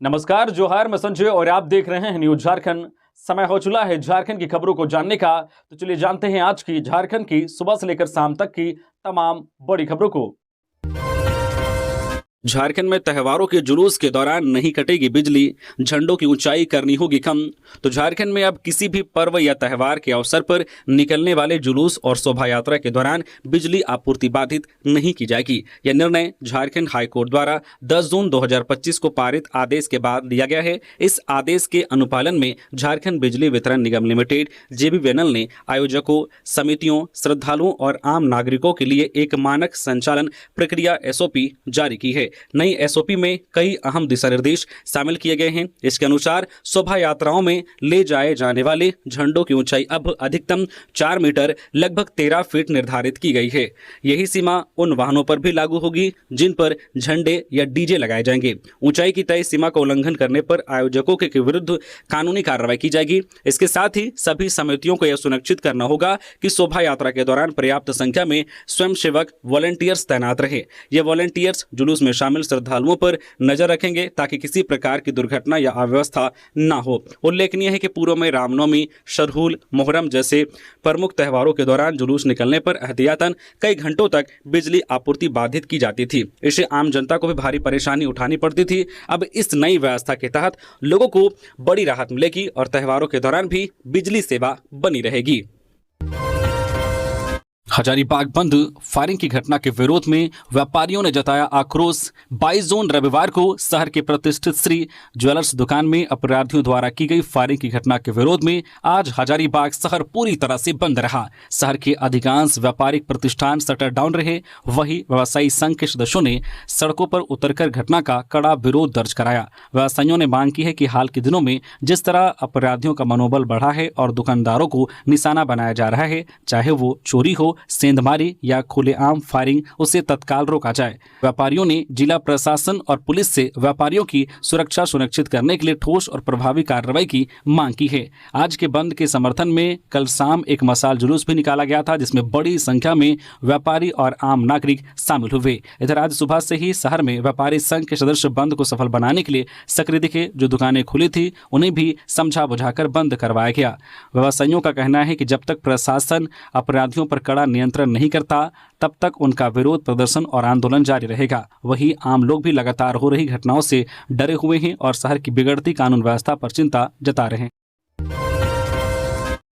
नमस्कार, जोहार, मैं संजय और आप देख रहे हैं न्यूज झारखंड। समय हो चला है झारखंड की खबरों को जानने का, तो चलिए जानते हैं आज की झारखंड की सुबह से लेकर शाम तक की तमाम बड़ी खबरों को। झारखंड में त्योहारों के जुलूस के दौरान नहीं कटेगी बिजली, झंडों की ऊंचाई करनी होगी कम। तो झारखंड में अब किसी भी पर्व या त्योहार के अवसर पर निकलने वाले जुलूस और शोभा यात्रा के दौरान बिजली आपूर्ति बाधित नहीं की जाएगी। यह निर्णय झारखंड हाईकोर्ट द्वारा 10 जून 2025 को पारित आदेश के बाद लिया गया है। इस आदेश के अनुपालन में झारखंड बिजली वितरण निगम लिमिटेड JBVNL ने आयोजकों, समितियों, श्रद्धालुओं और आम नागरिकों के लिए एक मानक संचालन प्रक्रिया SOP जारी की है। नई SOP में कई अहम दिशा निर्देश शामिल किए गए हैं। इसके अनुसार शोभा यात्राओं में ले जाए जाने वाले झंडों की ऊंचाई अब अधिकतम 4 मीटर लगभग 13 फीट निर्धारित की गई है। यही सीमा उन वाहनों पर भी लागू होगी जिन पर झंडे या DJ लगाए जाएंगे। ऊंचाई की तय सीमा का उल्लंघन करने पर आयोजकों के विरुद्ध कानूनी कार्रवाई की जाएगी। इसके साथ ही सभी समितियों को यह सुनिश्चित करना होगा कि शोभा यात्रा के दौरान पर्याप्त संख्या में स्वयंसेवक वॉलंटियर्स तैनात रहे। ये वॉलंटियर्स जुलूस में शामिल श्रद्धालुओं पर नजर रखेंगे ताकि किसी प्रकार की दुर्घटना या अव्यवस्था न हो। उल्लेखनीय है कि पूर्व में रामनवमी, सरहुल, मोहर्रम जैसे प्रमुख त्योहारों के दौरान जुलूस निकलने पर एहतियातन कई घंटों तक बिजली आपूर्ति बाधित की जाती थी। इससे आम जनता को भी भारी परेशानी उठानी पड़ती थी। अब इस नई व्यवस्था के तहत लोगों को बड़ी राहत मिलेगी और त्योहारों के दौरान भी बिजली सेवा बनी रहेगी। हजारीबाग बंद फायरिंग की घटना के विरोध में व्यापारियों ने जताया आक्रोश। 22 जून रविवार को शहर के प्रतिष्ठित श्री ज्वेलर्स दुकान में अपराधियों द्वारा की गई फायरिंग की घटना के विरोध में आज हजारीबाग शहर पूरी तरह से बंद रहा। शहर के अधिकांश व्यापारिक प्रतिष्ठान शटर डाउन रहे। वहीं व्यवसायी संघ के सदस्यों ने सड़कों पर उतरकर घटना का कड़ा विरोध दर्ज कराया। व्यवसायियों ने मांग की है कि हाल के दिनों में जिस तरह अपराधियों का मनोबल बढ़ा है और दुकानदारों को निशाना बनाया जा रहा है, चाहे वो चोरी हो, सेंधमारी या खुलेआम फायरिंग, उसे तत्काल रोका जाए। व्यापारियों ने जिला प्रशासन और पुलिस से व्यापारियों की सुरक्षा सुनिश्चित करने के लिए ठोस और प्रभावी कार्रवाई की मांग की है। आज के बंद के समर्थन में कल शाम एक मशाल जुलूस भी निकाला गया था जिसमें बड़ी संख्या में व्यापारी और आम नागरिक शामिल हुए। इधर आज सुबह से ही शहर में व्यापारी संघ के सदस्य बंद को सफल बनाने के लिए सक्रिय दिखे। जो दुकानें खुली थी उन्हें भी समझा बुझाकर बंद करवाया गया। व्यवसायियों का कहना है कि जब तक प्रशासन अपराधियों पर कड़ा नियंत्रण नहीं करता तब तक उनका विरोध प्रदर्शन और आंदोलन जारी रहेगा। वहीं आम लोग भी लगातार हो रही घटनाओं से डरे हुए हैं और शहर की बिगड़ती कानून व्यवस्था पर चिंता जता रहे हैं।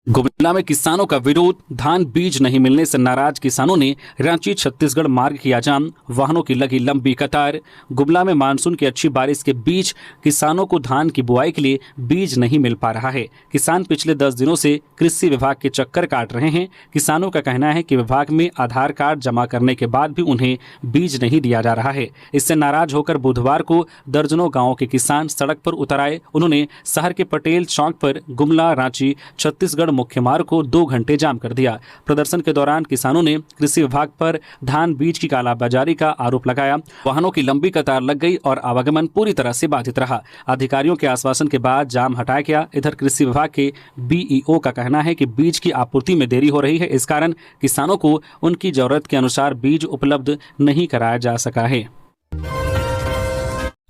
गुमला में किसानों का विरोध। धान बीज नहीं मिलने से नाराज किसानों ने रांची छत्तीसगढ़ मार्ग किया जाम। वाहनों की लगी लंबी कतार। गुमला में मानसून की अच्छी बारिश के बीच किसानों को धान की बुआई के लिए बीज नहीं मिल पा रहा है। किसान पिछले 10 दिनों से कृषि विभाग के चक्कर काट रहे हैं। किसानों का कहना है कि विभाग में आधार कार्ड जमा करने के बाद भी उन्हें बीज नहीं दिया जा रहा है। इससे नाराज होकर बुधवार को दर्जनों गाँव के किसान सड़क पर उतर आए। उन्होंने शहर के पटेल चौक पर गुमला रांची छत्तीसगढ़ मुख्य मार्ग को 2 घंटे जाम कर दिया। प्रदर्शन के दौरान किसानों ने कृषि विभाग पर धान बीज की कालाबाजारी का आरोप लगाया। वाहनों की लंबी कतार लग गई और आवागमन पूरी तरह से बाधित रहा। अधिकारियों के आश्वासन के बाद जाम हटाया गया। इधर कृषि विभाग के BEO का कहना है कि बीज की आपूर्ति में देरी हो रही है। इस कारण किसानों को उनकी जरूरत के अनुसार बीज उपलब्ध नहीं कराया जा सका है।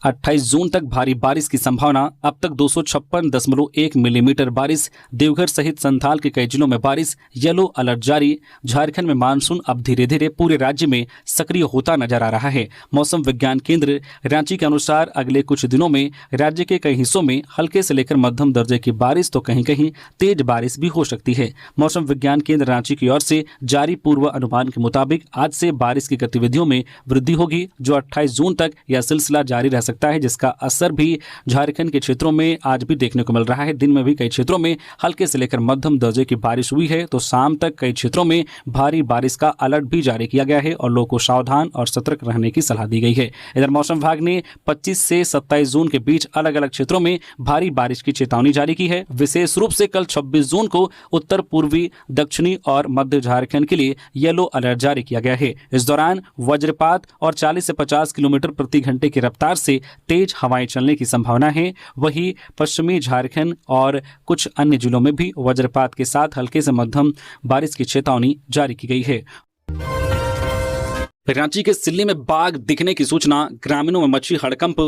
28 जून तक भारी बारिश की संभावना। अब तक 256.1 मिलीमीटर बारिश। देवघर सहित संथाल के कई जिलों में बारिश। येलो अलर्ट जारी। झारखंड में मानसून अब धीरे धीरे पूरे राज्य में सक्रिय होता नजर आ रहा है। मौसम विज्ञान केंद्र रांची के अनुसार अगले कुछ दिनों में राज्य के कई हिस्सों में हल्के से लेकर मध्यम दर्जे की बारिश तो कहीं कहीं तेज बारिश भी हो सकती है। मौसम विज्ञान केंद्र रांची की ओर से जारी पूर्व अनुमान के मुताबिक आज से बारिश की गतिविधियों में वृद्धि होगी, जो 28 जून तक यह सिलसिला जारी रह सकता है, जिसका असर भी झारखंड के क्षेत्रों में आज भी देखने को मिल रहा है। दिन में भी कई क्षेत्रों में हल्के से लेकर मध्यम दर्जे की बारिश हुई है तो शाम तक कई क्षेत्रों में भारी बारिश का अलर्ट भी जारी किया गया है और लोगों को सावधान और सतर्क रहने की सलाह दी गई है। इधर मौसम विभाग ने 25 से 27 जून के बीच अलग अलग क्षेत्रों में भारी बारिश की चेतावनी जारी की है। विशेष रूप से कल 26 जून को उत्तर पूर्वी, दक्षिणी और मध्य झारखंड के लिए येलो अलर्ट जारी किया गया है। इस दौरान वज्रपात और 40 से 50 किलोमीटर प्रति घंटे की रफ्तार से तेज हवाएं चलने की संभावना है। वहीं पश्चिमी झारखंड और कुछ अन्य जिलों में भी वज्रपात के साथ हल्के से मध्यम बारिश की चेतावनी जारी की गई है। रांची के सिल्ली में बाघ दिखने की सूचना, ग्रामीणों में मची हड़कंप।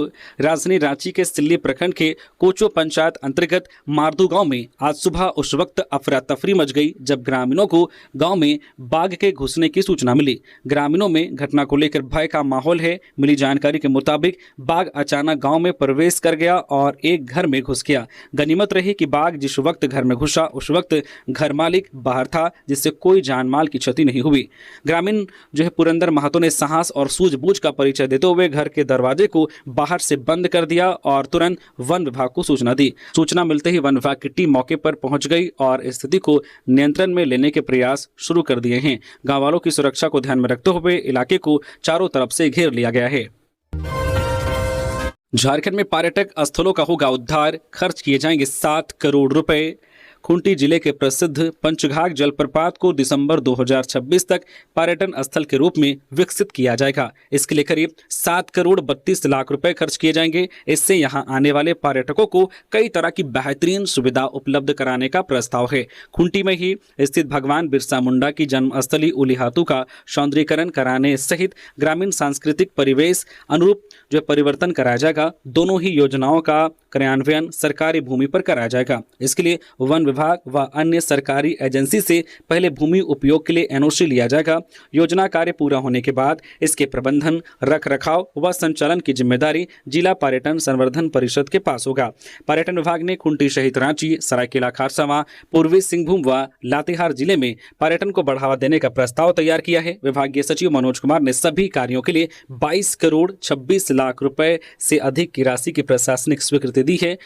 राजधानी रांची के सिल्ली प्रखंड के कोचो पंचायत अंतर्गत मारदू गांव में आज सुबह उस वक्त अफरा तफरी मच गई जब ग्रामीणों को गांव में बाघ के घुसने की सूचना मिली। ग्रामीणों में घटना को लेकर भय का माहौल है। मिली जानकारी के मुताबिक बाघ अचानक गाँव में प्रवेश कर गया और एक घर में घुस गया। गनीमत रही कि बाघ जिस वक्त घर में घुसा उस वक्त घर मालिक बाहर था, जिससे कोई जान माल की क्षति नहीं हुई। ग्रामीण जो है पुरंदर महतो ने साहस और सूझबूझ का परिचय देते हुए घर के दरवाजे को बाहर से बंद कर दिया और तुरंत वन विभाग को सूचना दी। सूचना मिलते ही वन विभाग की टीम मौके पर पहुंच गई और स्थिति को नियंत्रण में लेने के प्रयास शुरू कर दिए हैं। गांव वालों की सुरक्षा को ध्यान में रखते हुए इलाके को चारों तरफ से घेर लिया गया है। झारखंड में पर्यटक स्थलों का होगा उद्धार, खर्च किए जाएंगे 7 करोड़ रुपए। खूंटी जिले के प्रसिद्ध पंचघाघ जलप्रपात को दिसंबर 2026 तक पर्यटन स्थल के रूप में विकसित किया जाएगा। इसके लिए करीब 7 करोड़ 32 लाख रुपए खर्च किए जाएंगे। इससे यहां आने वाले पर्यटकों को कई तरह की बेहतरीन सुविधा उपलब्ध कराने का प्रस्ताव है। खूंटी में ही स्थित भगवान बिरसा मुंडा की जन्मस्थली उलीहातू का सौंदर्यीकरण कराने सहित ग्रामीण सांस्कृतिक परिवेश अनुरूप जो परिवर्तन कराया जाएगा। दोनों ही योजनाओं का क्रियान्वयन सरकारी भूमि पर कराया जाएगा। इसके लिए वन विभाग व अन्य सरकारी एजेंसी से पहले भूमि उपयोग के लिए एनओसी लिया जाएगा। योजना कार्य पूरा होने के बाद इसके प्रबंधन, रख रखाव व संचालन की जिम्मेदारी जिला पर्यटन संवर्धन परिषद के पास होगा। पर्यटन विभाग ने खूंटी सहित रांची, सरायकेला खरसावां, पूर्वी सिंहभूम व लातेहार जिले में पर्यटन को बढ़ावा देने का प्रस्ताव तैयार किया है। विभागीय सचिव मनोज कुमार ने सभी कार्यों के लिए 22 करोड़ 26 लाख रुपए से अधिक की राशि की प्रशासनिक स्वीकृति दी है।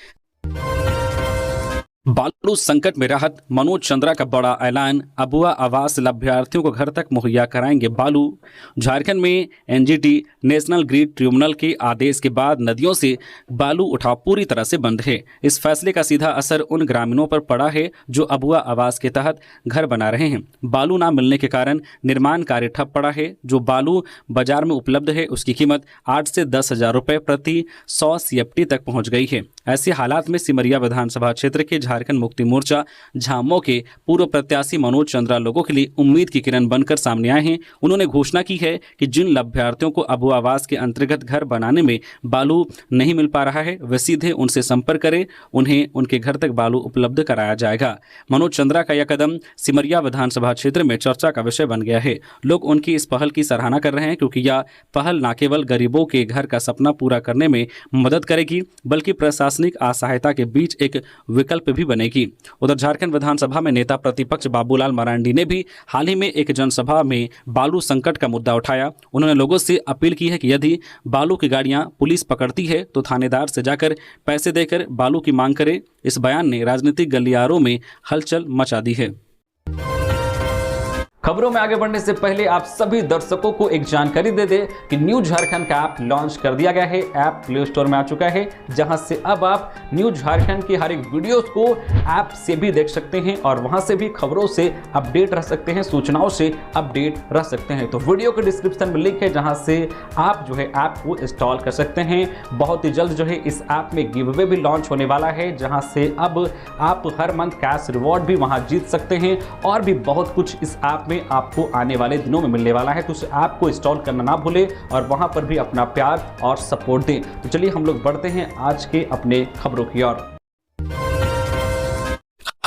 बालू संकट में राहत, मनोज चंद्रा का बड़ा ऐलान। अबुआ आवास लाभार्थियों को घर तक मुहैया कराएंगे बालू। झारखंड में एनजीटी नेशनल ग्रिड ट्रिब्यूनल के आदेश के बाद नदियों से बालू उठाव पूरी तरह से बंद है। इस फैसले का सीधा असर उन ग्रामीणों पर पड़ा है जो अबुआ आवास के तहत घर बना रहे हैं। बालू ना मिलने के कारण निर्माण कार्य ठप पड़ा है। जो बालू बाजार में उपलब्ध है उसकी कीमत 8 से 10 हजार रुपये प्रति 100 CFT तक पहुंच गई है। ऐसे हालात में सिमरिया विधानसभा क्षेत्र के झारखंड मुक्ति मोर्चा झामो के पूर्व प्रत्याशी मनोज चंद्रा लोगों के लिए उम्मीद की किरण बनकर सामने आए हैं। उन्होंने घोषणा की है कि जिन लाभार्थियों को अबुआ आवास के अंतर्गत घर बनाने में बालू नहीं मिल पा रहा है वे सीधे उनसे संपर्क करें, उन्हें उनके घर तक बालू उपलब्ध कराया जाएगा। मनोज चंद्रा का यह कदम सिमरिया विधानसभा क्षेत्र में चर्चा का विषय बन गया है। लोग उनकी इस पहल की सराहना कर रहे हैं क्योंकि यह पहल न केवल गरीबों के घर का सपना पूरा करने में मदद करेगी बल्कि प्रशासनिक असहायता के बीच एक विकल्प भी बनेगी। उधर झारखंड विधानसभा में नेता प्रतिपक्ष बाबूलाल मरांडी ने भी हाल ही में एक जनसभा में बालू संकट का मुद्दा उठाया। उन्होंने लोगों से अपील की है कि यदि बालू की गाड़ियां पुलिस पकड़ती है तो थानेदार से जाकर पैसे देकर बालू की मांग करें। इस बयान ने राजनीतिक गलियारों में हलचल मचा दी है। खबरों में आगे बढ़ने से पहले आप सभी दर्शकों को एक जानकारी दे दें कि न्यूज झारखंड का ऐप लॉन्च कर दिया गया है। ऐप प्ले स्टोर में आ चुका है, जहां से अब आप न्यूज झारखंड की हर एक वीडियोस को ऐप से भी देख सकते हैं और वहां से भी खबरों से अपडेट रह सकते हैं, सूचनाओं से अपडेट रह सकते हैं। तो वीडियो के डिस्क्रिप्शन में लिंक है जहां से आप जो है ऐप को इंस्टॉल कर सकते हैं। बहुत ही जल्द जो है इस ऐप में गिव अवे भी लॉन्च होने वाला है, जहां से अब आप हर मंथ कैश रिवॉर्ड भी वहां जीत सकते हैं और भी बहुत कुछ इस ऐप में आपको आने वाले दिनों में मिलने वाला है। तो उस ऐप को इंस्टॉल करना ना भूलें और वहां पर भी अपना प्यार और सपोर्ट दें। तो चलिए हम लोग बढ़ते हैं आज के अपने खबरों की ओर।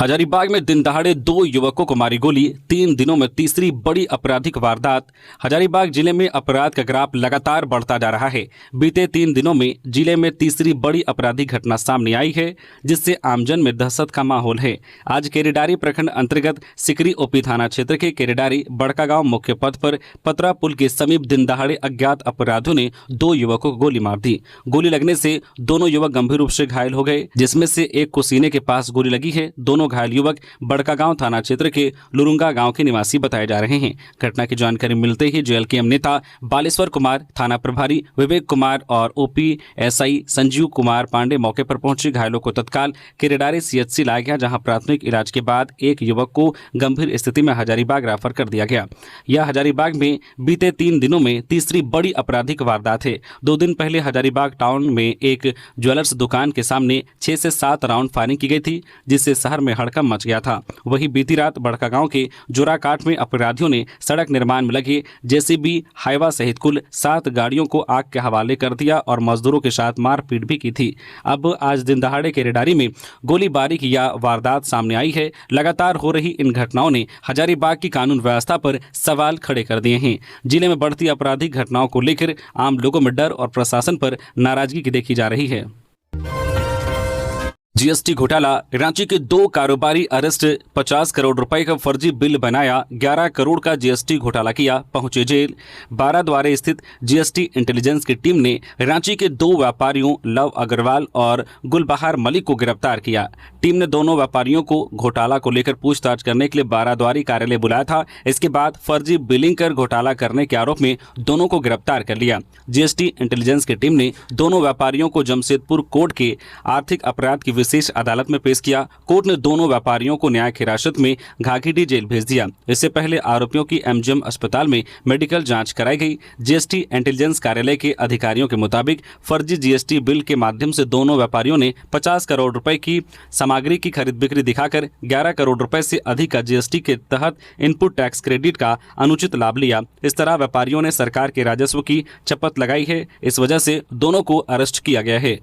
हजारीबाग में दिन दहाड़े 2 युवकों को मारी गोली, 3 दिनों में तीसरी बड़ी आपराधिक वारदात। हजारीबाग जिले में अपराध का ग्राफ लगातार बढ़ता जा रहा है। बीते 3 दिनों में जिले में तीसरी बड़ी आपराधिक घटना सामने आई है, जिससे आमजन में दहशत का माहौल है। आज केरेडारी प्रखंड अंतर्गत सिकरी ओपी थाना क्षेत्र के केरेडारी बड़का गांव मुख्य पथ पर पतरा पुल के समीप दिन दहाड़े अज्ञात अपराधियों ने 2 युवकों को गोली मार दी। गोली लगने से दोनों युवक गंभीर रूप से घायल हो गए, जिसमें से एक को सीने के पास गोली लगी है। दोनों घायल युवक बड़का गांव थाना क्षेत्र के लुरुंगा गांव के निवासी बताए जा रहे हैं। घटना की जानकारी मिलते ही जेएलकेएम नेता बालेश्वर कुमार, थाना प्रभारी विवेक कुमार और ओपी एसआई संजीव कुमार पांडे मौके पर पहुंचे। घायलों को तत्काल केरेडारी सीएचसी लाया गया, जहां प्राथमिक इलाज के बाद एक युवक को गंभीर स्थिति में हजारीबाग रेफर कर दिया गया। यह हजारीबाग में बीते 3 दिनों में तीसरी बड़ी आपराधिक वारदात है। 2 दिन पहले हजारीबाग टाउन में एक ज्वेलर्स दुकान के सामने 6 से 7 राउंड फायरिंग की गई थी, जिससे शहर में में हड़कंप मच गया था। वहीं बीती रात बड़कागांव के जोराकाट में अपराधियों ने सड़क निर्माण में लगे जेसीबी, हाइवा सहित कुल 7 गाड़ियों को आग के हवाले कर दिया और मजदूरों के साथ मारपीट भी की थी। अब आज दिन दहाड़े के रेडारी में गोलीबारी की यह वारदात सामने आई है। लगातार हो रही इन घटनाओं ने हजारीबाग की कानून व्यवस्था पर सवाल खड़े कर दिए हैं। जिले में बढ़ती आपराधिक घटनाओं को लेकर आम लोगों में डर और प्रशासन पर नाराजगी की देखी जा रही है। जीएसटी घोटाला, रांची के 2 कारोबारी अरेस्ट, 50 करोड़ रुपए का फर्जी बिल बनाया, 11 करोड़ का जीएसटी घोटाला किया, पहुंचे जेल। 12 द्वारे स्थित जीएसटी इंटेलिजेंस की टीम ने रांची के 2 व्यापारियों लव अग्रवाल और गुलबहार मलिक को गिरफ्तार किया। टीम ने दोनों व्यापारियों को घोटाला को लेकर पूछताछ करने के लिए 12 द्वारी कार्यालय बुलाया था। इसके बाद फर्जी बिलिंग कर घोटाला करने के आरोप में दोनों को गिरफ्तार कर लिया। जीएसटी इंटेलिजेंस की टीम ने दोनों व्यापारियों को जमशेदपुर कोर्ट के आर्थिक अपराध की विशेष अदालत में पेश किया। कोर्ट ने दोनों व्यापारियों को न्यायिक हिरासत में घाघीडीह जेल भेज दिया। इससे पहले आरोपियों की एमजीएम अस्पताल में मेडिकल जांच कराई गई। जीएसटी इंटेलिजेंस कार्यालय के अधिकारियों के मुताबिक फर्जी जीएसटी बिल के माध्यम से दोनों व्यापारियों ने 50 करोड़ रुपए की सामग्री की खरीद बिक्री दिखाकर 11 करोड़ रुपए से अधिक का जीएसटी के तहत इनपुट टैक्स क्रेडिट का अनुचित लाभ लिया। इस तरह व्यापारियों ने सरकार के राजस्व की चपत लगाई है। इस वजह से दोनों को अरेस्ट किया गया है।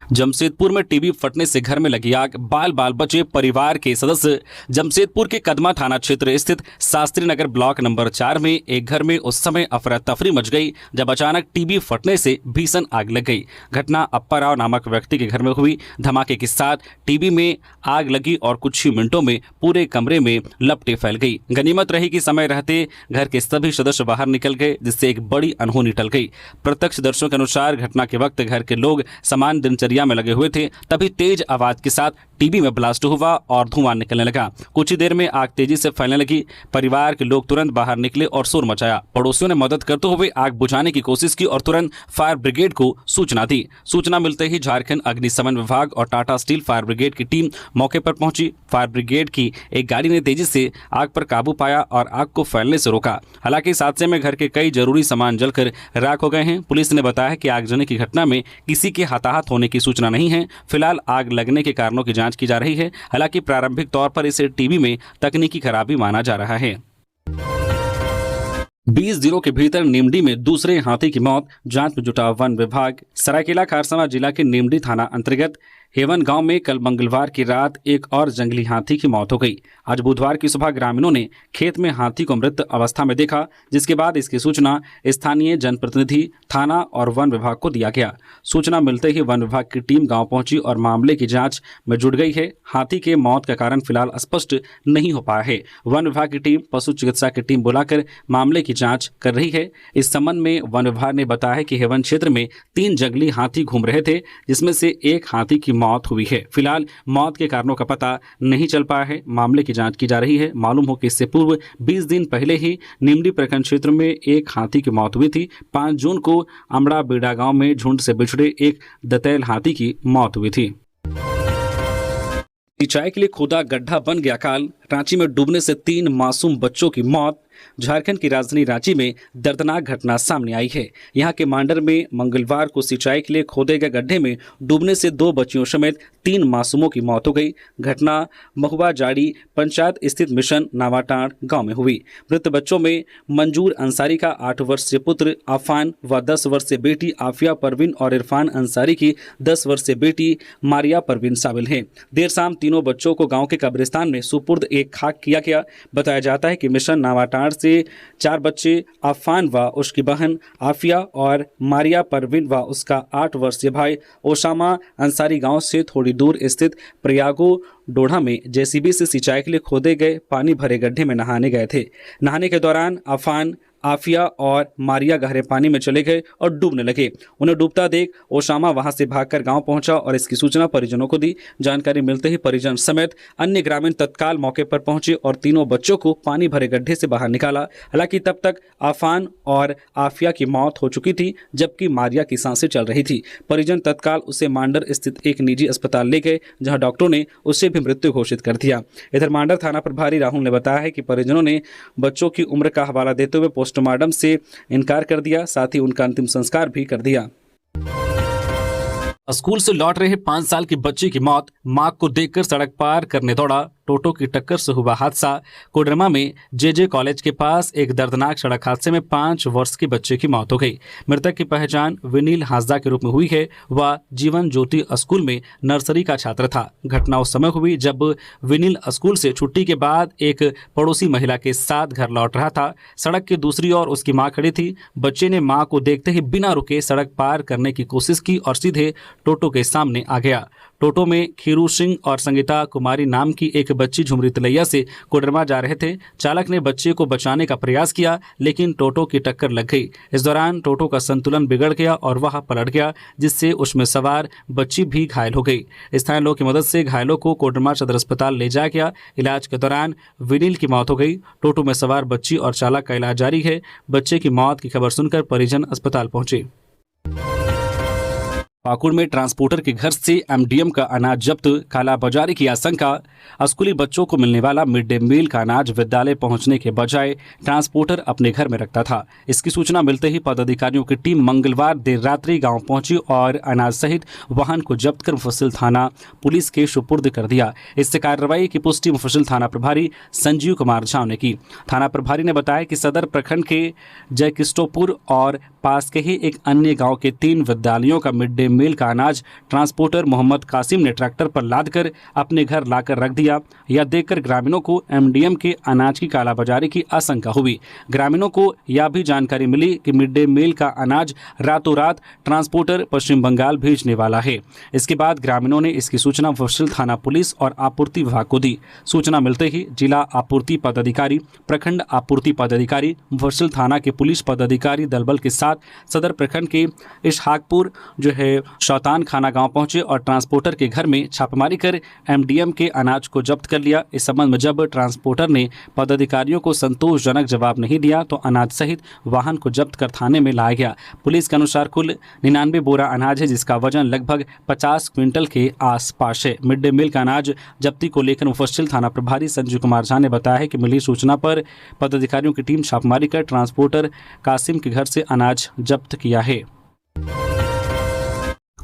जमशेदपुर में टीबी फटने से घर में लगी आग, बाल बाल बचे परिवार के सदस्य। जमशेदपुर के कदमा थाना क्षेत्र स्थित शास्त्री नगर ब्लॉक नंबर 4 में एक घर में उस समय अफरा तफरी मच गई जब अचानक टीबी फटने से भीषण आग लग गई। घटना अप्पा राव नामक व्यक्ति के घर में हुई। धमाके के साथ टीबी में आग लगी और कुछ ही मिनटों में पूरे कमरे में लपटें फैल गई। गनीमत रही कि समय रहते घर के सभी सदस्य बाहर निकल गए, जिससे एक बड़ी अनहोनी टल गई। प्रत्यक्षदर्शियों के अनुसार घटना के वक्त घर के लोग समान दिनचर्या में लगे हुए थे, तभी तेज आवाज के साथ टीबी में ब्लास्ट हुआ और धुआं निकलने लगा। कुछ ही देर में आग तेजी से फैलने लगी। परिवार के लोग तुरंत बाहर निकले और शोर मचाया। पड़ोसियों ने मदद करते हुए आग बुझाने की कोशिश की और तुरंत फायर ब्रिगेड को सूचना दी। सूचना मिलते ही झारखंड अग्निशमन विभाग और टाटा स्टील फायर ब्रिगेड की टीम मौके पर पहुंची। फायर ब्रिगेड की एक गाड़ी ने तेजी से आग पर काबू पाया और आग को फैलने से रोका। हालांकि इस हादसे में घर के कई जरूरी सामान जलकर राख हो गए हैं। पुलिस ने बताया कि आगजनी की घटना में किसी के हताहत होने की सूचना नहीं है। फिलहाल आग लगने के कारणों की जांच की जा रही है। हालांकि प्रारंभिक तौर पर इसे टीबी में तकनीकी खराबी माना जा रहा है। 20 दिनों के भीतर नीमडी में दूसरे हाथी की मौत, जांच में जुटा वन विभाग। सरायकेला खारसावां जिला के नीमडी थाना अंतर्गत हेवन गांव में कल मंगलवार की रात एक और जंगली हाथी की मौत हो गई। आज बुधवार की सुबह ग्रामीणों ने खेत में हाथी को मृत अवस्था में देखा, जिसके बाद इसकी सूचना स्थानीय जनप्रतिनिधि, थाना और वन विभाग को दिया गया। सूचना मिलते ही वन विभाग की टीम गांव पहुंची और मामले की जांच में जुट गई है। हाथी के मौत का कारण फिलहाल स्पष्ट नहीं हो पाया है। वन विभाग की टीम पशु चिकित्सा की टीम बुलाकर मामले की जांच कर रही है। इस संबंध में वन विभाग ने बताया कि हेवन क्षेत्र में 3 जंगली हाथी घूम रहे थे, जिसमें से एक हाथी की मौत हुई है। फिलहाल मौत के कारणों का पता नहीं चल पाया है। मामले की जांच की जा रही है। मालूम हो कि इससे पूर्व 20 दिन पहले ही नीमडी प्रखंड क्षेत्र में एक हाथी की मौत हुई थी। 5 जून को अमड़ा बेड़ा गांव में झुंड से बिछड़े एक दंतैल हाथी की मौत हुई थी। सिंचाई के लिए खोदा गड्ढा बन गया काल, रांची में डूबने से 3 मासूम बच्चों की मौत। झारखंड की राजधानी रांची में दर्दनाक घटना सामने आई है। यहां के मांडर में मंगलवार को सिंचाई के लिए खोदे गए गड्ढे में डूबने से 2 बच्चियों समेत 3 मासूमों की मौत हो गई। घटना महुआ जाड़ी पंचायत स्थित मिशन नावाटाड़ गांव में हुई। मृत बच्चों में मंजूर अंसारी का 8 वर्षीय पुत्र आफान व 10 वर्षीय बेटी आफिया परवीन और इरफान अंसारी की 10 वर्षीय बेटी मारिया परवीन शामिल हैं। देर शाम तीनों बच्चों को गाँव के कब्रिस्तान में सुपुर्द एक खाक किया गया। बताया जाता है कि मिशन नावाटाड़ से 4 बच्चे आफान व उसकी बहन आफिया और मारिया परवीन व उसका 8 वर्षीय भाई ओसामा अंसारी गांव से थोड़ी दूर स्थित प्रयागो डोढ़ा में जेसीबी से सिंचाई के लिए खोदे गए पानी भरे गड्ढे में नहाने गए थे। नहाने के दौरान आफान, आफिया और मारिया गहरे पानी में चले गए और डूबने लगे। उन्हें डूबता देख ओसामा वहां से भागकर गांव पहुंचा और इसकी सूचना परिजनों को दी। जानकारी मिलते ही परिजन समेत अन्य ग्रामीण तत्काल मौके पर पहुंचे और तीनों बच्चों को पानी भरे गड्ढे से बाहर निकाला। हालांकि तब तक आफान और आफिया की मौत हो चुकी थी, जबकि मारिया की सांसें चल रही थी। परिजन तत्काल उसे मांडर स्थित एक निजी अस्पताल ले गए, जहाँ डॉक्टरों ने उसे भी मृत्यु घोषित कर दिया। इधर मांडर थाना प्रभारी राहुल ने बताया है कि परिजनों ने बच्चों की उम्र का हवाला देते हुए पोस्टमार्टम से इनकार कर दिया, साथ ही उनका अंतिम संस्कार भी कर दिया। स्कूल से लौट रहे 5 साल की बच्ची की मौत, मां को देखकर सड़क पार करने दौड़ा, टोटो की टक्कर से हुआ हादसा। कोडरमा में जेजे कॉलेज के पास एक दर्दनाक सड़क हादसे में 5 वर्ष के बच्चे की मौत हो गई। मृतक की पहचान विनील हांसदा के रूप में हुई है। वह जीवन ज्योति स्कूल में नर्सरी का छात्र था। घटना उस समय हुई जब विनील स्कूल से छुट्टी के बाद एक पड़ोसी महिला के साथ घर लौट रहा था। सड़क की दूसरी ओर उसकी मां खड़ी थी। बच्चे ने मां को देखते ही बिना रुके सड़क पार करने की कोशिश की और सीधे टोटो के सामने आ गया। टोटो में खीरू सिंह और संगीता कुमारी नाम की एक बच्ची झुमरी तिलैया से कोडरमा जा रहे थे। चालक ने बच्चे को बचाने का प्रयास किया, लेकिन टोटो की टक्कर लग गई। इस दौरान टोटो का संतुलन बिगड़ गया और वह पलट गया, जिससे उसमें सवार बच्ची भी घायल हो गई। स्थानीय लोगों की मदद से घायलों को कोडरमा सदर अस्पताल ले जाया गया। इलाज के दौरान विनील की मौत हो गई। टोटो में सवार बच्ची और चालक का इलाज जारी है। बच्चे की मौत की खबर सुनकर परिजन अस्पताल पहुंचे। पाकुड़ में ट्रांसपोर्टर के घर से एमडीएम का अनाज जब्त, कालाबाजारी की आशंका। स्कूली बच्चों को मिलने वाला मिड डे मील का अनाज विद्यालय पहुंचने के बजाय ट्रांसपोर्टर अपने घर में रखता था। इसकी सूचना मिलते ही पदाधिकारियों की टीम मंगलवार देर रात्रि गांव पहुंची और अनाज सहित वाहन को जब्त कर मुफस्सिल थाना पुलिस के सुपुर्द कर दिया। इस कार्रवाई की पुष्टि मुफस्सिल थाना प्रभारी संजीव कुमार झा ने की। थाना प्रभारी ने बताया कि सदर प्रखंड के जयकिस्टोपुर और पास के ही एक अन्य गांव के 3 विद्यालयों का मिड डे मील का अनाज ट्रांसपोर्टर मोहम्मद कासिम ने ट्रैक्टर पर लादकर अपने घर लाकर रख दिया। यह देखकर ग्रामीणों को एमडीएम के अनाज की कालाबाजारी की आशंका हुई। ग्रामीणों को यह भी जानकारी मिली कि मिड डे मील का अनाज रातों रात ट्रांसपोर्टर पश्चिम बंगाल भेजने वाला है। इसके बाद ग्रामीणों ने इसकी सूचना मुफस्सिल थाना पुलिस और आपूर्ति विभाग को दी। सूचना मिलते ही जिला आपूर्ति पदाधिकारी, प्रखंड आपूर्ति पदाधिकारी, मुफस्सिल थाना के पुलिस पदाधिकारी दलबल के साथ सदर प्रखंड के इशहाकपुर शौतान खाना गांव पहुंचे और ट्रांसपोर्टर के घर में छापेमारी कर एमडीएम के अनाज को जब्त कर लिया। इस संबंध में जब ट्रांसपोर्टर ने पदाधिकारियों को संतोषजनक जवाब नहीं दिया तो अनाज सहित वाहन को जब्त कर थाने में लाया गया। पुलिस के अनुसार कुल 99 बोरा अनाज है, जिसका वजन लगभग 50 क्विंटल के आसपास है। मिड डे मील का अनाज जब्ती को लेकर मुफस्सिल थाना प्रभारी संजीव कुमार झा ने बताया है कि मिली सूचना पर पदाधिकारियों की टीम छापेमारी कर ट्रांसपोर्टर कासिम के घर से अनाज जब्त किया है।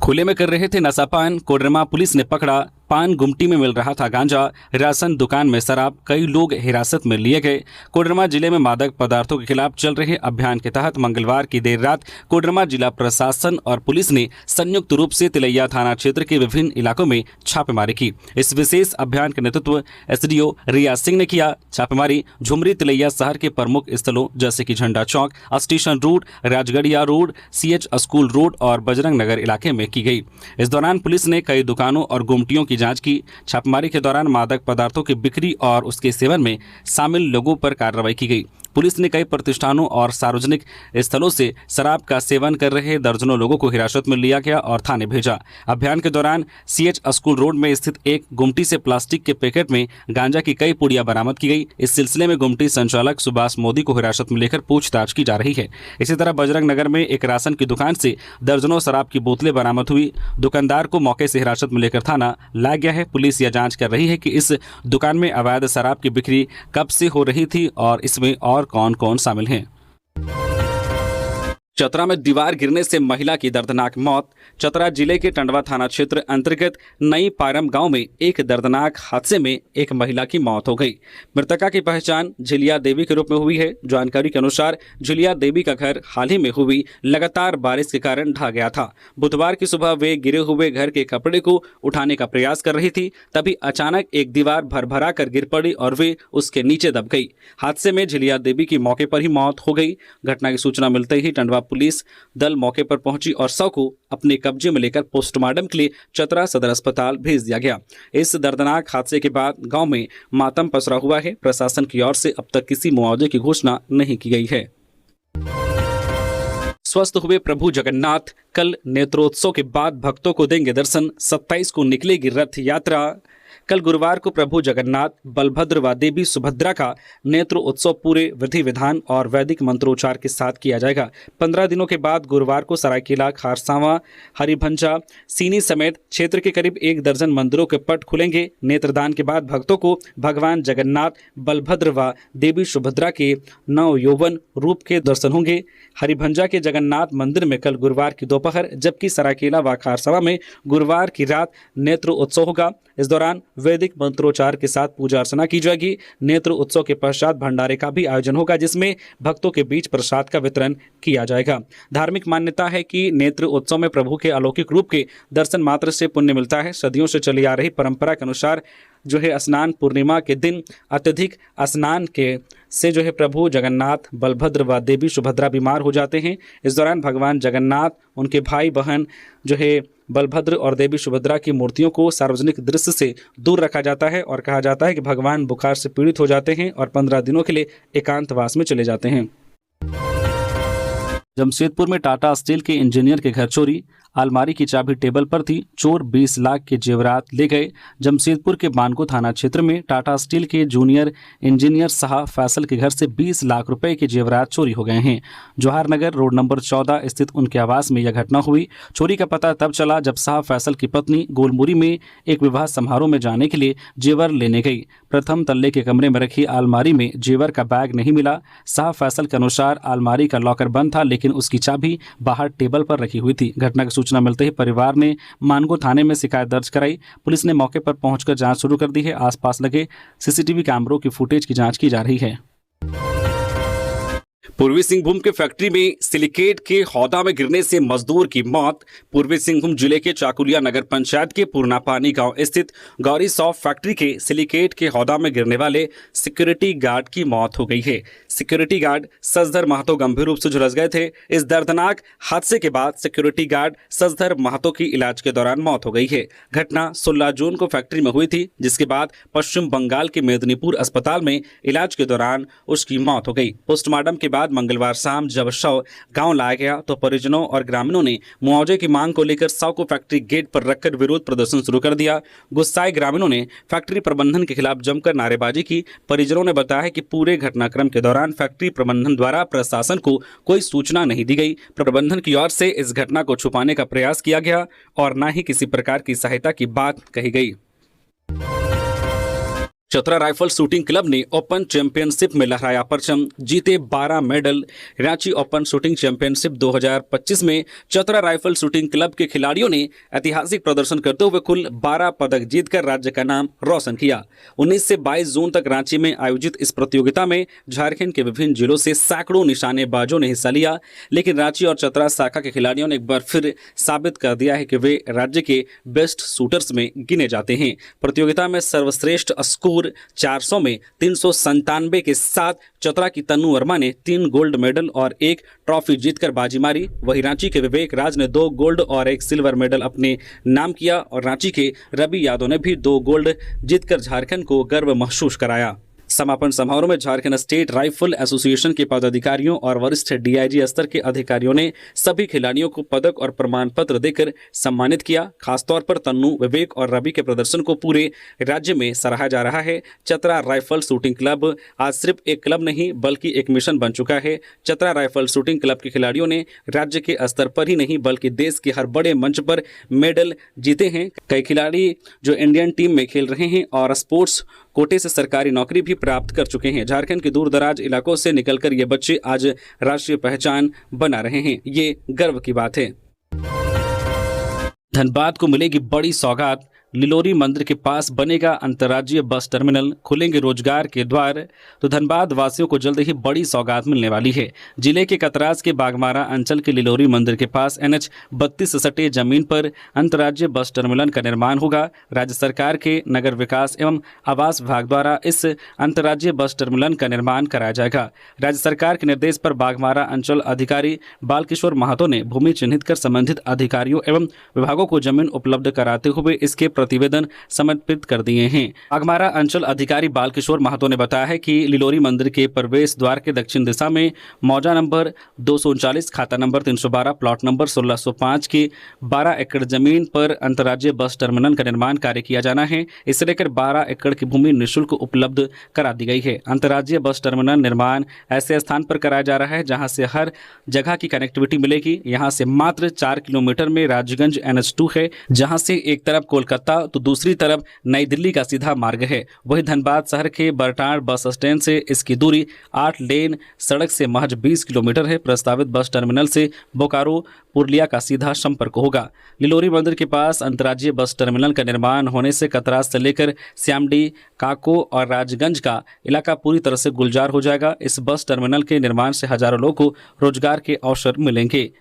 खुले में कर रहे थे नशापान, कोडरमा पुलिस ने पकड़ा। पान गुमटी में मिल रहा था गांजा, राशन दुकान में शराब, कई लोग हिरासत में लिए गए। कोडरमा जिले में मादक पदार्थों के खिलाफ चल रहे अभियान के तहत मंगलवार की देर रात कोडरमा जिला प्रशासन और पुलिस ने संयुक्त रूप से तिलैया थाना क्षेत्र के विभिन्न इलाकों में छापेमारी की। इस विशेष अभियान का नेतृत्व एसडीओ रिया सिंह ने किया। छापेमारी झुमरी तिलैया शहर के प्रमुख स्थलों जैसे कि Jhanda Chowk, station road, Rajgarhia road, CH school road और बजरंग नगर इलाके में की गई। इस दौरान पुलिस ने कई दुकानों और गुमटियों की जांच की। छापेमारी के दौरान मादक पदार्थों की बिक्री और उसके सेवन में शामिल लोगों पर कार्रवाई की गई। पुलिस ने कई प्रतिष्ठानों और सार्वजनिक स्थलों से शराब का सेवन कर रहे दर्जनों लोगों को हिरासत में लिया गया और थाने भेजा। अभियान के दौरान सीएच स्कूल रोड में स्थित एक गुमटी से प्लास्टिक के पैकेट में गांजा की कई पुड़िया बरामद की गई। इस सिलसिले में गुमटी संचालक सुभाष मोदी को हिरासत में लेकर पूछताछ की जा रही है। इसी तरह बजरंग नगर में एक राशन की दुकान से दर्जनों शराब की बोतलें बरामद हुई। दुकानदार को मौके से हिरासत में लेकर थाना लाया गया है। पुलिस यह जांच कर रही है कि इस दुकान में अवैध शराब की बिक्री कब से हो रही थी और इसमें और कौन कौन शामिल हैं। चतरा में दीवार गिरने से महिला की दर्दनाक मौत। चतरा जिले के टंडवा थाना क्षेत्र अंतर्गत नई पारम गांव में एक दर्दनाक हादसे में एक महिला की मौत हो गई। मृतका की पहचान झिलिया देवी के रूप में हुई है। जानकारी के अनुसार झिलिया देवी का घर हाल ही में हुई लगातार बारिश के कारण ढह गया था। बुधवार की सुबह वे गिरे हुए घर के कपड़े को उठाने का प्रयास कर रही थी, तभी अचानक एक दीवार भरभरा कर गिर पड़ी और वे उसके नीचे दब गई। हादसे में झिलिया देवी की मौके पर ही मौत हो गई। घटना की सूचना मिलते ही टंडवा पुलिस दल मौके पर पहुंची और शव को अपने कब्जे में लेकर पोस्टमार्टम के लिए चतरा सदर अस्पताल भेज दिया गया। इस दर्दनाक हादसे के बाद गांव में मातम पसरा हुआ है। प्रशासन की ओर से अब तक किसी मुआवजे की घोषणा नहीं की गई है। स्वस्थ हुए प्रभु जगन्नाथ कल नेत्रोत्सव के बाद भक्तों को देंगे दर्शन। 27 को निकलेगी रथ यात्रा। कल गुरुवार को प्रभु जगन्नाथ, बलभद्र व देवी सुभद्रा का नेत्र उत्सव पूरे विधि विधान और वैदिक मंत्रोच्चार के साथ किया जाएगा। 15 दिनों के बाद गुरुवार को सरायकेला, खारसावां, हरिभंजा, सीनी समेत क्षेत्र के करीब 1 दर्जन मंदिरों के पट खुलेंगे। नेत्रदान के बाद भक्तों को भगवान जगन्नाथ, बलभद्र व देवी सुभद्रा के नव यौवन रूप के दर्शन होंगे। हरिभंजा के जगन्नाथ मंदिर में कल गुरुवार की दोपहर, जबकि सरायकेला व खारसावां में गुरुवार की रात नेत्र उत्सव होगा। इस दौरान वैदिक मंत्रोच्चार के साथ पूजा अर्चना की जाएगी। नेत्र उत्सव के पश्चात भंडारे का भी आयोजन होगा, जिसमें भक्तों के बीच प्रसाद का वितरण किया जाएगा। धार्मिक मान्यता है कि नेत्र उत्सव में प्रभु के अलौकिक रूप के दर्शन मात्र से पुण्य मिलता है। सदियों से चली आ रही परंपरा के अनुसार स्नान पूर्णिमा के दिन अत्यधिक स्नान के से प्रभु जगन्नाथ, बलभद्र व देवी सुभद्रा बीमार हो जाते हैं। इस दौरान भगवान जगन्नाथ, उनके भाई बहन बलभद्र और देवी सुभद्रा की मूर्तियों को सार्वजनिक दृश्य से दूर रखा जाता है और कहा जाता है कि भगवान बुखार से पीड़ित हो जाते हैं और 15 दिनों के लिए एकांतवास में चले जाते हैं। जमशेदपुर में टाटा स्टील के इंजीनियर के घर चोरी, अलमारी की चाबी टेबल पर थी, चोर 20 लाख के जेवरात ले गए। जमशेदपुर के बानगो थाना क्षेत्र में टाटा स्टील के जूनियर इंजीनियर शाह फैसल के घर से 20 लाख रुपए के जेवरात चोरी हो गए हैं। जवाहर नगर रोड नंबर 14 स्थित उनके आवास में यह घटना हुई। चोरी का पता तब चला जब शाह फैसल की पत्नी गोलमुरी में एक विवाह समारोह में जाने के लिए जेवर लेने गई। प्रथम तल्ले के कमरे में रखी अलमारी में जेवर का बैग नहीं मिला। शाह फैसल के अनुसार अलमारी का लॉकर बंद था, लेकिन उसकी चाबी बाहर टेबल पर रखी हुई थी। घटना की सूचना मिलते ही परिवार ने मानगो थाने में शिकायत दर्ज कराई। पुलिस ने मौके पर पहुंचकर जांच शुरू कर दी है। आसपास लगे सीसीटीवी कैमरों की फुटेज की जांच की जा रही है। पूर्वी सिंहभूम के फैक्ट्री में सिलिकेट के हौदा में गिरने से मजदूर की मौत। पूर्वी सिंहभूम जिले के चाकुलिया नगर पंचायत के पूर्णापानी गांव स्थित गौरी सॉफ्ट फैक्ट्री के सिलिकेट के हौदा में गिरने वाले सिक्योरिटी गार्ड की मौत हो गई है। सिक्योरिटी गार्ड सजधर महतो गंभीर रूप से झुलस गए थे। इस दर्दनाक हादसे के बाद सिक्योरिटी गार्ड सजधर महतो की इलाज के दौरान मौत हो गई है। घटना 16 जून को फैक्ट्री में हुई थी, जिसके बाद पश्चिम बंगाल के मेदिनीपुर अस्पताल में इलाज के दौरान उसकी मौत हो गई। पोस्टमार्टम के बाद मंगलवार शाम जब शव गांव लाया गया तो परिजनों और ग्रामीणों ने मुआवजे की मांग को लेकर शव को फैक्ट्री गेट पर रखकर विरोध प्रदर्शन शुरू कर दिया। गुस्साए ग्रामीणों ने फैक्ट्री प्रबंधन के खिलाफ जमकर नारेबाजी की। परिजनों ने बताया कि पूरे घटनाक्रम के दौरान फैक्ट्री प्रबंधन द्वारा प्रशासन को कोई सूचना नहीं दी गई। प्रबंधन की ओर से इस घटना को छुपाने का प्रयास किया गया और न ही किसी प्रकार की सहायता की बात कही गई। चतरा राइफल शूटिंग क्लब ने ओपन चैंपियनशिप में लहराया परचम, जीते 12 medal. Ranchi open shooting championship 2025 में चतरा राइफल शूटिंग क्लब के खिलाड़ियों ने ऐतिहासिक प्रदर्शन करते हुए कुल 12 पदक जीतकर राज्य का नाम रोशन किया। 19 से 22 जून तक रांची में आयोजित इस प्रतियोगिता में झारखंड के विभिन्न जिलों से सैकड़ों निशानेबाजों ने हिस्सा लिया, लेकिन रांची और चतरा शाखा के खिलाड़ियों ने एक बार फिर साबित कर दिया है कि वे राज्य के बेस्ट शूटर्स में गिने जाते हैं। प्रतियोगिता में सर्वश्रेष्ठ स्कोर 400 में 397 के साथ चतरा की तन्नू वर्मा ने 3 गोल्ड मेडल और 1 ट्रॉफी जीतकर बाजी मारी। वहीं रांची के विवेक राज ने 2 गोल्ड और 1 सिल्वर मेडल अपने नाम किया और रांची के रवि यादव ने भी 2 गोल्ड जीतकर झारखंड को गर्व महसूस कराया। समापन समारोह में झारखंड स्टेट राइफल एसोसिएशन के पदाधिकारियों और वरिष्ठ डीआईजी स्तर के अधिकारियों ने सभी खिलाड़ियों को पदक और प्रमाण पत्र देकर सम्मानित किया। खासतौर पर तन्नू, विवेक और रवि के प्रदर्शन को पूरे राज्य में सराहा जा रहा है। चतरा राइफल शूटिंग क्लब आज सिर्फ एक क्लब नहीं बल्कि एक मिशन बन चुका है। चतरा राइफल शूटिंग क्लब के खिलाड़ियों ने राज्य के स्तर पर ही नहीं बल्कि देश के हर बड़े मंच पर मेडल जीते हैं। कई खिलाड़ी जो इंडियन टीम में खेल रहे हैं और स्पोर्ट्स कोटे से सरकारी नौकरी भी प्राप्त कर चुके हैं। झारखंड के दूर दराज इलाकों से निकलकर ये बच्चे आज राष्ट्रीय पहचान बना रहे हैं। ये गर्व की बात है। धनबाद को मिलेगी बड़ी सौगात, लिलोरी मंदिर के पास बनेगा अंतर्राज्यीय बस टर्मिनल, खुलेंगे रोजगार के द्वार। तो धनबाद वासियों को जल्द ही बड़ी सौगात मिलने वाली है। जिले के कतराज के बागमारा अंचल के लिलोरी मंदिर के पास NH 32 सटे जमीन पर अंतर्राज्यीय बस टर्मिनल का निर्माण होगा। राज्य सरकार के नगर विकास एवं आवास विभाग द्वारा इस अंतर्राज्यीय बस टर्मिनल का निर्माण कराया जाएगा। राज्य सरकार के निर्देश पर बागमारा अंचल अधिकारी बालकिशोर महतो ने भूमि चिन्हित कर संबंधित अधिकारियों एवं विभागों को जमीन उपलब्ध कराते हुए इसके प्रतिवेदन समर्पित कर दिए हैं। बाघमारा अंचल अधिकारी बालकिशोर महतो ने बताया है कि लिलोरी मंदिर के प्रवेश द्वार के दक्षिण दिशा में मौजा नंबर 239, खाता नंबर 312, प्लॉट नंबर 1605 की 12 एकड़ जमीन पर अंतर्राज्यीय बस टर्मिनल का निर्माण कार्य किया जाना है। इसे लेकर 12 एकड़ की भूमि निःशुल्क उपलब्ध करा दी गई है। अंतर्राज्यीय बस टर्मिनल निर्माण ऐसे स्थान पर कराया जा रहा है जहां से हर जगह की कनेक्टिविटी मिलेगी। यहां से मात्र 4 किलोमीटर में राजगंज NH2 है, जहां से एक तरफ कोलकाता तो दूसरी तरफ नई दिल्ली का सीधा मार्ग है। वही धनबाद शहर के बरटाड़ बस स्टैंड से इसकी दूरी 8 लेन सड़क से महज 20 किलोमीटर है। प्रस्तावित बस टर्मिनल से बोकारो पुरलिया का सीधा संपर्क होगा। लिलोरी मंदिर के पास अंतर्राज्यीय बस टर्मिनल का निर्माण होने से कतरास से लेकर श्यामडी, काको और राजगंज का इलाका पूरी तरह से गुलजार हो जाएगा। इस बस टर्मिनल के निर्माण से हजारों लोगों को रोजगार के अवसर मिलेंगे।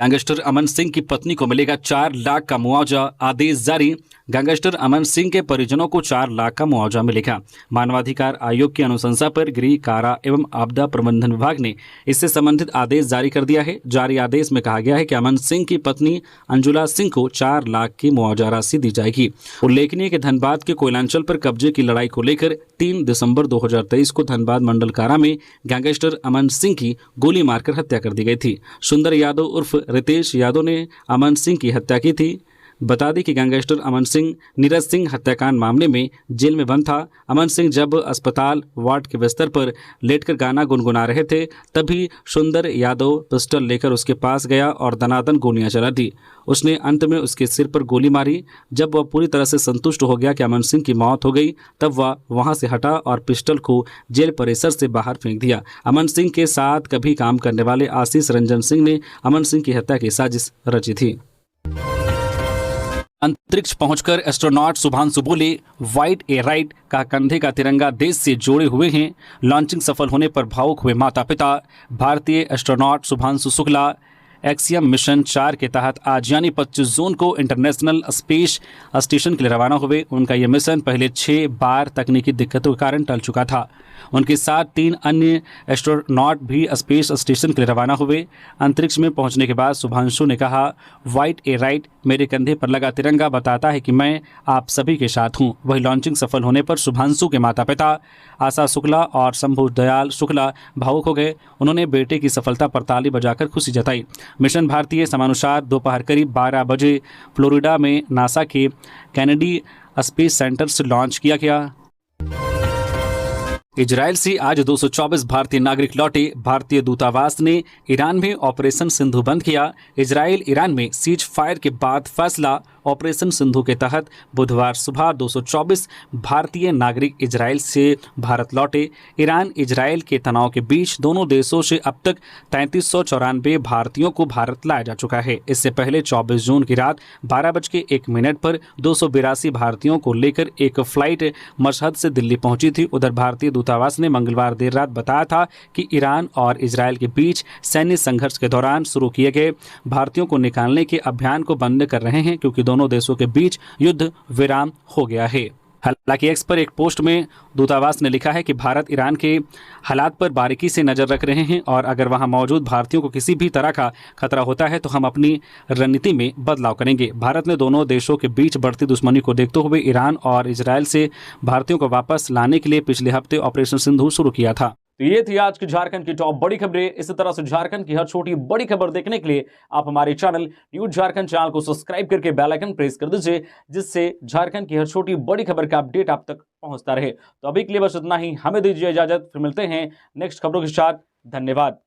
गैंगस्टर अमन सिंह की पत्नी को मिलेगा 4 लाख का मुआवजा, आदेश जारी। गैंगस्टर अमन सिंह के परिजनों को 4 लाख का मुआवजा मिलेगा। मानवाधिकार आयोग की अनुशंसा पर गृह, कारा एवं आपदा प्रबंधन विभाग ने इससे संबंधित आदेश जारी कर दिया है। जारी आदेश में कहा गया है कि अमन सिंह की पत्नी अंजुला सिंह को 4 लाख की मुआवजा राशि दी जाएगी। उल्लेखनीय कि धनबाद के कोयलांचल पर कब्जे की लड़ाई को लेकर 3 दिसंबर 2023 को धनबाद मंडल कारा में गैंगस्टर अमन सिंह की गोली मारकर हत्या कर दी गई थी। सुंदर यादव उर्फ रितेश यादव ने अमन सिंह की हत्या की थी। बता दें कि गैंगस्टर अमन सिंह नीरज सिंह हत्याकांड मामले में जेल में बंद था। अमन सिंह जब अस्पताल वार्ड के बिस्तर पर लेटकर गाना गुनगुना रहे थे, तभी सुंदर यादव पिस्टल लेकर उसके पास गया और दनादन गोलियां चला दी। उसने अंत में उसके सिर पर गोली मारी। जब वह पूरी तरह से संतुष्ट हो गया कि अमन सिंह की मौत हो गई, तब वह वहां से हटा और पिस्टल को जेल परिसर से बाहर फेंक दिया। अमन सिंह के साथ कभी काम करने वाले आशीष रंजन सिंह ने अमन सिंह की हत्या की साजिश रची थी। अंतरिक्ष पहुंचकर एस्ट्रोनॉट शुभांशु बोले, वाइट ए राइट का कंधे का तिरंगा देश से जोड़े हुए हैं। लॉन्चिंग सफल होने पर भावुक हुए माता पिता। भारतीय astronaut Shubhanshu Shukla axiom mission 4 के तहत आज यानी 25 जून को इंटरनेशनल स्पेस स्टेशन के लिए रवाना हुए। उनका यह मिशन पहले 6 बार तकनीकी दिक्कतों के कारण टल चुका था। उनके साथ 3 अन्य एस्ट्रोनॉट भी स्पेस स्टेशन के लिए रवाना हुए। अंतरिक्ष में पहुंचने के बाद शुभांशु ने कहा, वाइट ए राइट, मेरे कंधे पर लगा तिरंगा बताता है कि मैं आप सभी के साथ हूं। वही लॉन्चिंग सफल होने पर शुभांशु के माता पिता आशा शुक्ला और शंभु दयाल शुक्ला भावुक हो गए। उन्होंने बेटे की सफलता पर ताली बजाकर खुशी जताई। मिशन भारतीय समानुसार दोपहर करीब 12 बजे फ्लोरिडा में नासा के कैनेडी स्पेस सेंटर से लॉन्च किया गया। इजराइल से आज 224 भारतीय नागरिक लौटे। भारतीय दूतावास ने ईरान में ऑपरेशन सिंधु बंद किया। इजराइल ईरान में सीज फायर के बाद फैसला। ऑपरेशन सिंधु के तहत बुधवार सुबह 224 भारतीय नागरिक इजराइल से भारत लौटे। ईरान इजराइल के तनाव के बीच दोनों देशों से अब तक 3394 भारतीयों को भारत लाया जा चुका है। इससे पहले 24 जून की रात 12:01 पर 282 भारतीयों को लेकर एक फ्लाइट मशहद से दिल्ली पहुंची थी। उधर भारतीय दूतावास ने मंगलवार देर रात बताया था कि ईरान और इजराइल के बीच सैन्य संघर्ष के दौरान शुरू किए गए भारतीयों को निकालने के अभियान को बंद कर रहे हैं, क्योंकि दोनों देशों के बीच युद्ध विराम हो गया है। हालांकि एक्स पर एक पोस्ट में दूतावास ने लिखा है कि भारत ईरान के हालात पर बारीकी से नजर रख रहे हैं और अगर वहां मौजूद भारतीयों को किसी भी तरह का खतरा होता है तो हम अपनी रणनीति में बदलाव करेंगे। भारत ने दोनों देशों के बीच बढ़ती दुश्मनी को देखते हुए ईरान और इजराइल से भारतीयों को वापस लाने के लिए पिछले हफ्ते ऑपरेशन सिंधु शुरू किया था। तो ये थी आज की झारखंड की टॉप बड़ी खबरें। इसी तरह से झारखंड की हर छोटी बड़ी खबर देखने के लिए आप हमारे चैनल न्यूज झारखंड चैनल को सब्सक्राइब करके बेल आइकन प्रेस कर दीजिए, जिससे झारखंड की हर छोटी बड़ी खबर का अपडेट आप तक पहुंचता रहे। तो अभी के लिए बस इतना ही, हमें दीजिए इजाजत, फिर मिलते हैं नेक्स्ट खबरों के साथ। धन्यवाद।